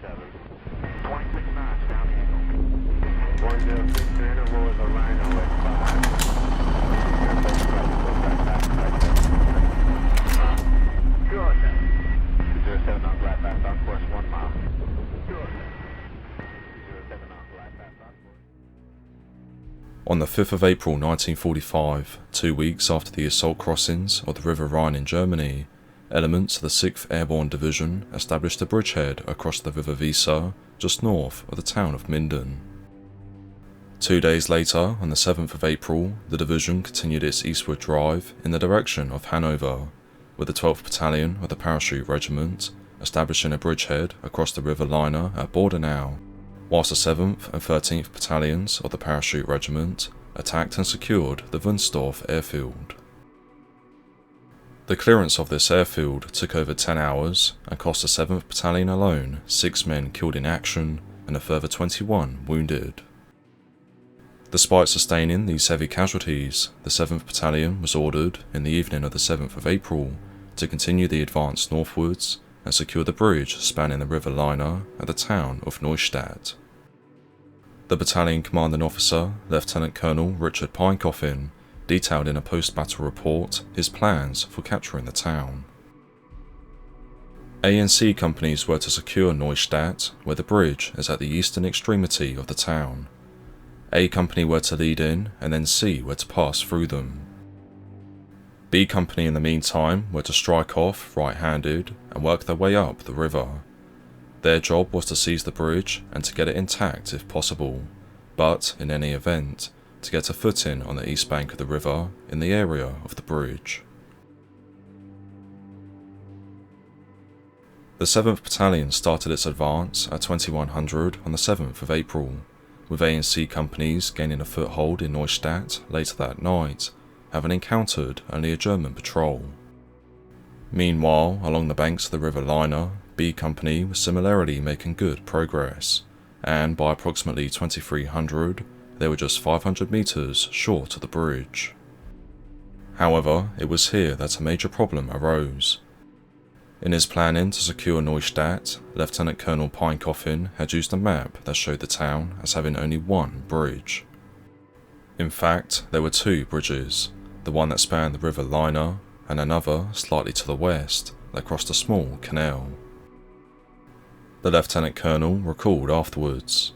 27. 26 knots down the angle. 106 interval is a Rhino at 5. Good. 07 on glide path on course 1 mile. Good. 07 on glide path on course. On the 5th of April 1945, 2 weeks after the assault crossings of the River Rhine in Germany, elements of the 6th Airborne Division established a bridgehead across the River Weser, just north of the town of Minden. 2 days later, on the 7th of April, the division continued its eastward drive in the direction of Hanover, with the 12th Battalion of the Parachute Regiment establishing a bridgehead across the River Liner at Bordenau, whilst the 7th and 13th Battalions of the Parachute Regiment attacked and secured the Wunstorf airfield. The clearance of this airfield took over 10 hours and cost the 7th Battalion alone 6 men killed in action and a further 21 wounded. Despite sustaining these heavy casualties, the 7th Battalion was ordered in the evening of the 7th of April to continue the advance northwards and secure the bridge spanning the River Liner at the town of Neustadt. The battalion commanding officer, Lieutenant Colonel Richard Pinecoffin, detailed in a post-battle report his plans for capturing the town. A and C companies were to secure Neustadt, where the bridge is at the eastern extremity of the town. A company were to lead in, and then C were to pass through them. B company in the meantime were to strike off right-handed and work their way up the river. Their job was to seize the bridge and to get it intact if possible, but in any event, to get a footing on the east bank of the river in the area of the bridge. The 7th Battalion started its advance at 2100 on the 7th of April, with A and C companies gaining a foothold in Neustadt later that night, having encountered only a German patrol. Meanwhile, along the banks of the River Liner, B Company was similarly making good progress, and by approximately 2300, they were just 500 metres short of the bridge. However, it was here that a major problem arose. In his planning to secure Neustadt, Lieutenant Colonel Pinecoffin had used a map that showed the town as having only one bridge. In fact, there were 2 bridges, the one that spanned the River Liner, and another slightly to the west that crossed a small canal. The Lieutenant Colonel recalled afterwards.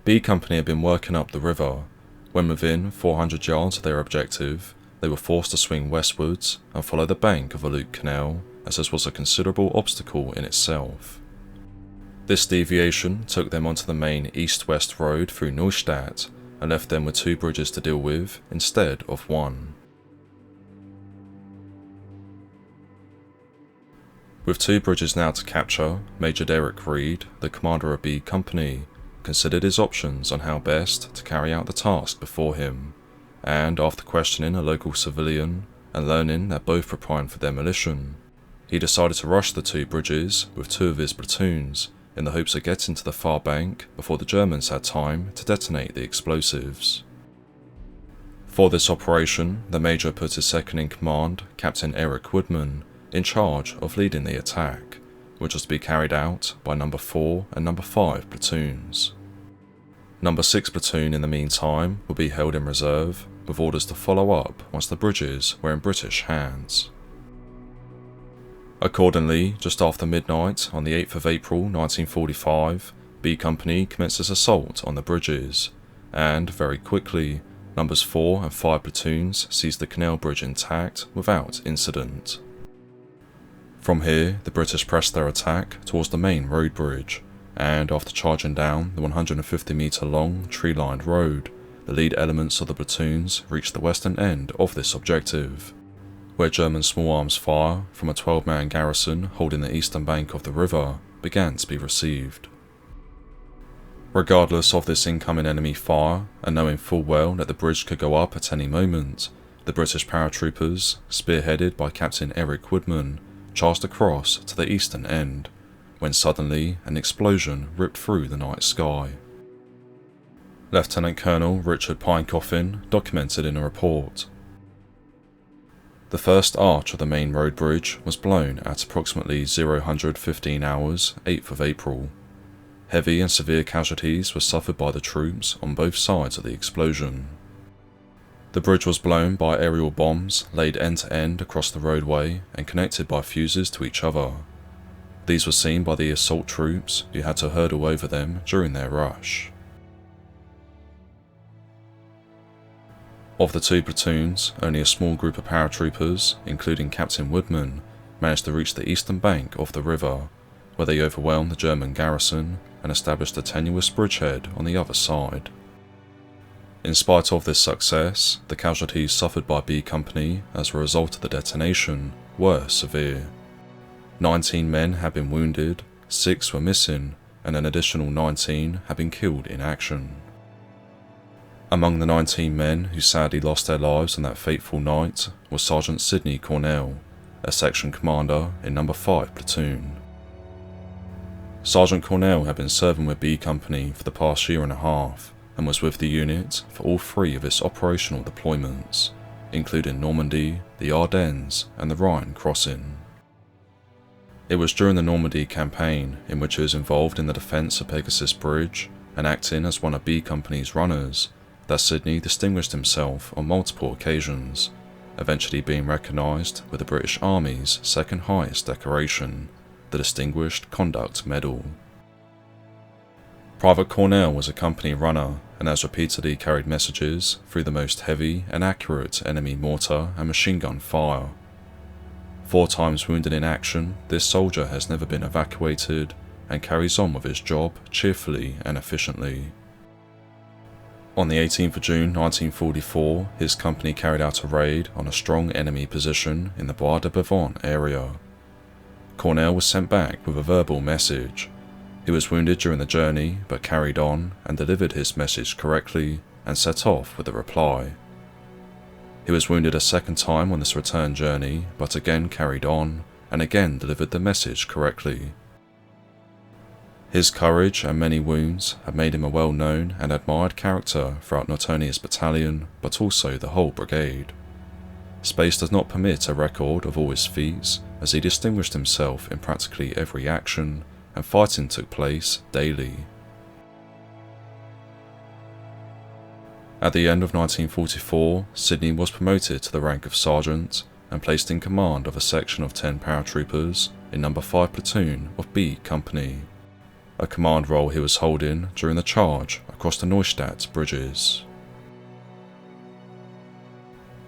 B Company had been working up the river. When within 400 yards of their objective, they were forced to swing westwards and follow the bank of a loop canal, as this was a considerable obstacle in itself. This deviation took them onto the main east-west road through Neustadt and left them with 2 bridges to deal with instead of 1. With 2 bridges now to capture, Major Derek Reed, the commander of B Company, considered his options on how best to carry out the task before him, and after questioning a local civilian and learning that both were primed for demolition, he decided to rush the 2 bridges with 2 of his platoons in the hopes of getting to the far bank before the Germans had time to detonate the explosives. For this operation, the Major put his second-in-command, Captain Eric Woodman, in charge of leading the attack, which was to be carried out by No. 4 and No. 5 platoons. No. 6 platoon in the meantime would be held in reserve, with orders to follow up once the bridges were in British hands. Accordingly, just after midnight on the 8th of April 1945, B Company commenced its assault on the bridges, and very quickly, Numbers 4 and 5 platoons seized the canal bridge intact without incident. From here, the British pressed their attack towards the main road bridge, and after charging down the 150 metre long tree-lined road, the lead elements of the platoons reached the western end of this objective, where German small arms fire from a 12-man garrison holding the eastern bank of the river began to be received. Regardless of this incoming enemy fire, and knowing full well that the bridge could go up at any moment, the British paratroopers, spearheaded by Captain Eric Woodman, charged across to the eastern end, when suddenly an explosion ripped through the night sky. Lieutenant Colonel Richard Pinecoffin documented in a report. The first arch of the main road bridge was blown at approximately 00:15 hours, 8th of April. Heavy and severe casualties were suffered by the troops on both sides of the explosion. The bridge was blown by aerial bombs laid end to end across the roadway and connected by fuses to each other. These were seen by the assault troops, who had to hurdle over them during their rush. Of the two platoons, only a small group of paratroopers, including Captain Woodman, managed to reach the eastern bank of the river, where they overwhelmed the German garrison and established a tenuous bridgehead on the other side. In spite of this success, the casualties suffered by B Company as a result of the detonation were severe. 19 men had been wounded, 6 were missing, and an additional 19 had been killed in action. Among the 19 men who sadly lost their lives on that fateful night was Sergeant Sidney Cornell, a section commander in No. 5 Platoon. Sergeant Cornell had been serving with B Company for the past year and a half, and was with the unit for all 3 of its operational deployments, including Normandy, the Ardennes, and the Rhine crossing. It was during the Normandy campaign, in which he was involved in the defence of Pegasus Bridge and acting as one of B Company's runners, that Sidney distinguished himself on multiple occasions, eventually being recognised with the British Army's second highest decoration, the Distinguished Conduct Medal. Private Cornell was a company runner and has repeatedly carried messages through the most heavy and accurate enemy mortar and machine gun fire. 4 times wounded in action, this soldier has never been evacuated and carries on with his job cheerfully and efficiently. On the 18th of June 1944, his company carried out a raid on a strong enemy position in the Bois de Bavent area. Cornell was sent back with a verbal message. He was wounded during the journey, but carried on and delivered his message correctly and set off with a reply. He was wounded a second time on this return journey, but again carried on and again delivered the message correctly. His courage and many wounds have made him a well-known and admired character throughout not only his battalion, but also the whole brigade. Space does not permit a record of all his feats, as he distinguished himself in practically every action, and fighting took place daily. At the end of 1944, Sidney was promoted to the rank of sergeant and placed in command of a section of 10 paratroopers in No. 5 Platoon of B Company, a command role he was holding during the charge across the Neustadt bridges.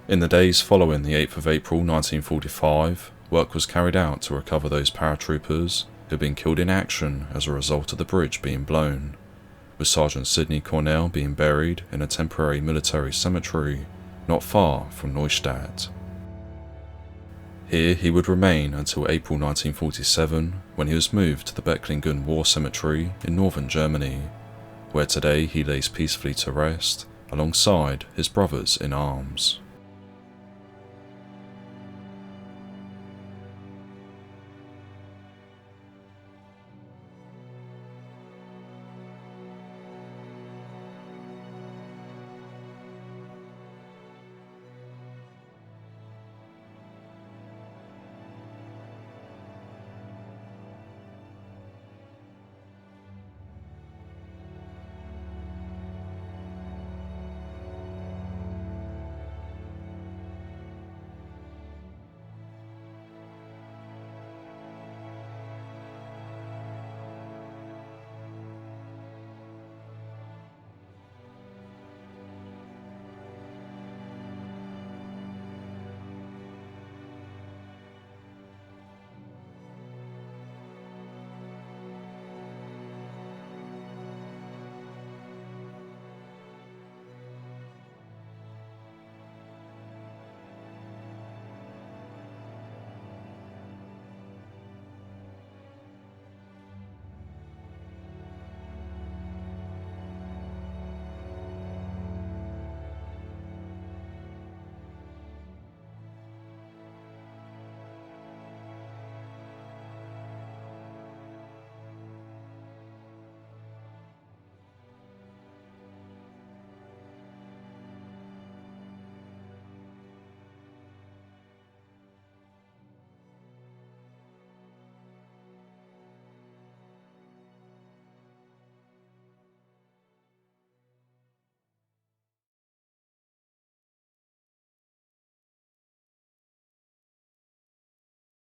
In the days following the 8th of April 1945, work was carried out to recover those paratroopers who had been killed in action as a result of the bridge being blown, with Sergeant Sidney Cornell being buried in a temporary military cemetery not far from Neustadt. Here he would remain until April 1947, when he was moved to the Becklingen War Cemetery in northern Germany, where today he lays peacefully to rest alongside his brothers in arms.